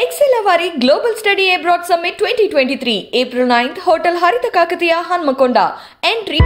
Excella Vari Global Study Abroad Summit 2023, April 9th, Hotel Haritha Kakatiya, Hanmakonda. Entry.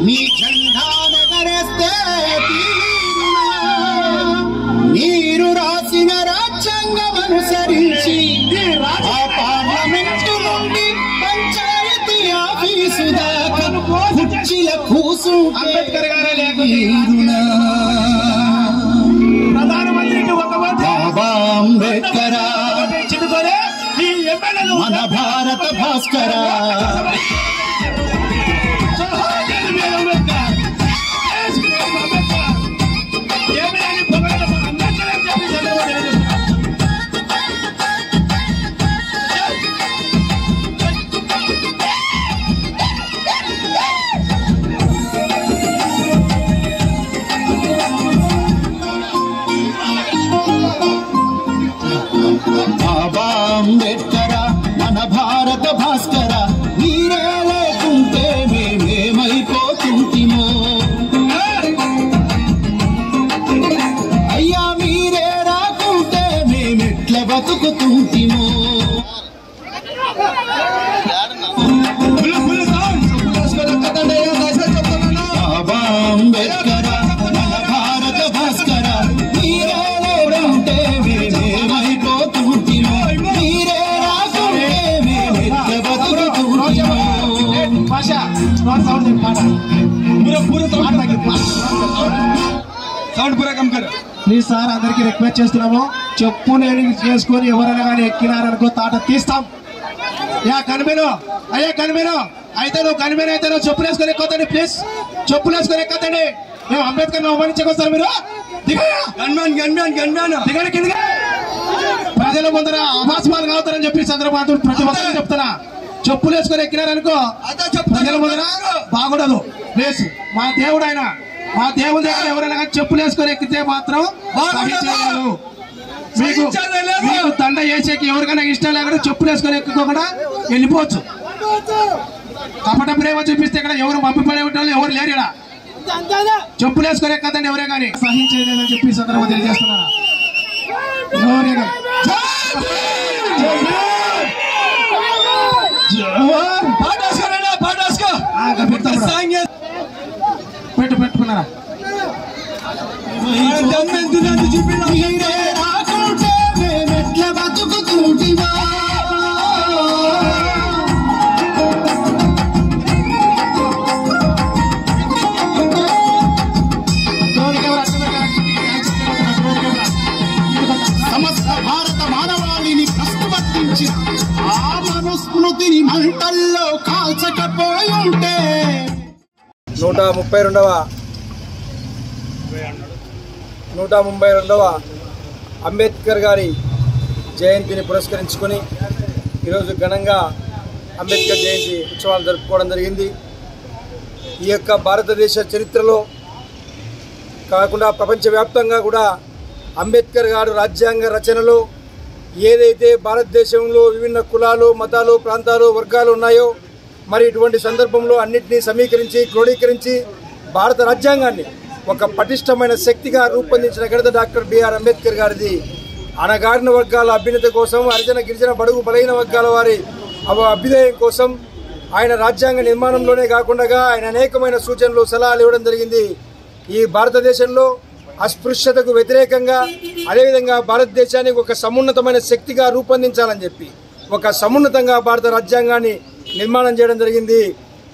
మీ జెండా ఎగరేస్తే తీరునా మీరు రాసిన రాజ్యాంగం అనుసరించి ఆ పార్లమెంటు నుండి పంచాయతీ ఆఫీసు దాకా కుర్చీల కూసు అంబేద్కర్ గారే తీరునా ప్రధానమంత్రికి ఒక బాబా అంబేద్కర్ మన భారత భాస్కర బాబా అంబేద్కర్ మన భారత భాస్కర మీరే లేకుంటే మేమేమైపోతుంటిమో అయ్యా మీరే రాకుంటే మేమెట్ల బతుకుతుంటిమో బాబా అంబేద్కర్ మన భారత భాస్కర మీరే లేకుంటే మేమేమైపోతుంటిమో మీరే రాకుంటే మేమెట్ల బతుకుతుంటిమో ప్లీజ్ సార్ అందరికి రిక్వెస్ట్ చేస్తున్నాము చెప్పు నేను చేసుకొని ఎవరైనా కానీ ఎక్కినారనుకో తాట తీస్తాం యా కనిమేను అయ్యా కనిమేను అయితే నువ్వు కనిమేను అయితే నువ్వు చెప్పులు వేసుకొని ఎక్కొద్దండి ప్లీజ్ చెప్పులు వేసుకొని ఎక్కొద్దండి మేము అంబేద్కర్ అవమానించకొస్తారు మీరు దిగండి కిందగా ప్రజల ముందర అభాస్మాలు కావుతారని చెప్పి చంద్రబాబు ప్రతి ఒక్కరు చెప్తున్నా చెప్పులు వేసుకొని ఎక్కినారనుకో ప్రజల ముందర బాగుండదు. ప్లీజ్ మా దేవుడు ఆయన, మా దేవుడి దగ్గర ఎవరైనా కానీ చెప్పులు వేసుకొని ఎక్కితే మాత్రం సహించలేదు. మీకు దండ వేసేకి ఎవరికైనా ఇష్టం లేకుండా చెప్పులు వేసుకొని ఎక్కుకోకుండా వెళ్ళిపోవచ్చు. కపట ప్రేమ చూపిస్తే ఇక్కడ ఎవరు మబ్బిపడే ఉంటారు, ఎవరు లేరు. ఇక్కడ చెప్పులు వేసుకొని ఎక్కదండి ఎవరే కానీ సహించలేదని చెప్పి సందర్భంగా తెలియజేస్తున్నా. పెట్టుకున్నారా సమస్త భారత మానవాళిని ప్రశ్నపట్టించి ఆ మనుస్మృతిని మంటల్లో కాల్చకపోయి ఉంటే 132వ అంబేద్కర్ గారి జయంతిని పురస్కరించుకొని ఈరోజు ఘనంగా అంబేద్కర్ జయంతి ఉత్సవాలు జరుపుకోవడం జరిగింది. ఈ యొక్క భారతదేశ చరిత్రలో కాకుండా ప్రపంచవ్యాప్తంగా కూడా అంబేద్కర్ గారు రాజ్యాంగ రచనలో ఏదైతే భారతదేశంలో విభిన్న కులాలు, మతాలు, ప్రాంతాలు, వర్గాలు ఉన్నాయో మరి ఇటువంటి సందర్భంలో అన్నింటినీ సమీకరించి క్రోడీకరించి భారత రాజ్యాంగాన్ని ఒక పటిష్టమైన శక్తిగా రూపొందించిన ఘనత డాక్టర్ బిఆర్ అంబేద్కర్ గారిది. అణగారిన వర్గాల అభ్యున్నతి కోసం, హరిజన గిరిజన బడుగు బలైన వర్గాల వారి అభ్యుదయం కోసం ఆయన రాజ్యాంగ నిర్మాణంలోనే కాకుండా ఆయన అనేకమైన సూచనలు, సలహాలు ఇవ్వడం జరిగింది. ఈ భారతదేశంలో అస్పృశ్యతకు వ్యతిరేకంగా అదేవిధంగా భారతదేశానికి ఒక సమున్నతమైన శక్తిగా రూపొందించాలని చెప్పి ఒక సమున్నతంగా భారత రాజ్యాంగాన్ని నిర్మాణం చేయడం జరిగింది.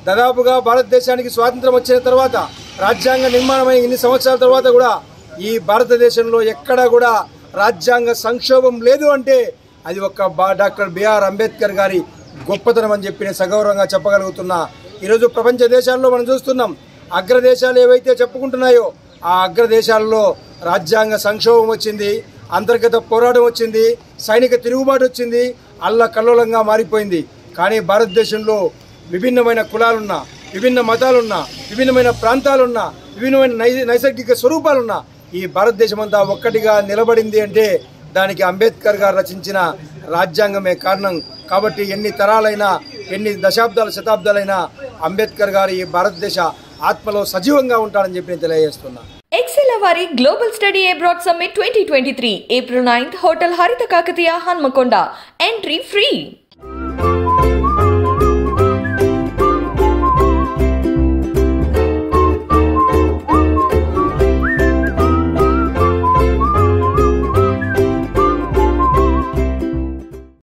దాదాపుగా భారతదేశానికి స్వాతంత్రం వచ్చిన తర్వాత రాజ్యాంగ నిర్మాణమైన ఇన్ని సంవత్సరాల తర్వాత కూడా ఈ భారతదేశంలో ఎక్కడా కూడా రాజ్యాంగ సంక్షోభం లేదు అంటే అది ఒక డాక్టర్ బిఆర్ అంబేద్కర్ గారి గొప్పతనం అని చెప్పి నేను సగౌరవంగా చెప్పగలుగుతున్నా. ఈరోజు ప్రపంచ దేశాల్లో మనం చూస్తున్నాం, అగ్రదేశాలు ఏవైతే చెప్పుకుంటున్నాయో ఆ అగ్రదేశాల్లో రాజ్యాంగ సంక్షోభం వచ్చింది, అంతర్గత పోరాటం వచ్చింది, సైనిక తిరుగుబాటు వచ్చింది, అల్లకల్లోలంగా మారిపోయింది. కానీ భారతదేశంలో విభిన్నమైన కులాలున్నా, విభిన్న మతాలున్నా, విభిన్నమైన ప్రాంతాలున్నా, విభిన్నమైన నైసర్గిక స్వరూపాలున్నా ఈ భారతదేశం అంతా ఒక్కటిగా నిలబడింది అంటే దానికి అంబేద్కర్ గారు రచించిన రాజ్యాంగమే కారణం. కాబట్టి ఎన్ని తరాలైనా, ఎన్ని దశాబ్దాలు, శతాబ్దాలైనా అంబేద్కర్ గారు ఈ భారతదేశ ఆత్మలో సజీవంగా ఉంటారని చెప్పి నేను తెలియజేస్తున్నా. ఎక్సెల్ వారి global study abroad summit 2023 April 9th hotel హరిత కాకతీయ హన్మకొండ. Entry free.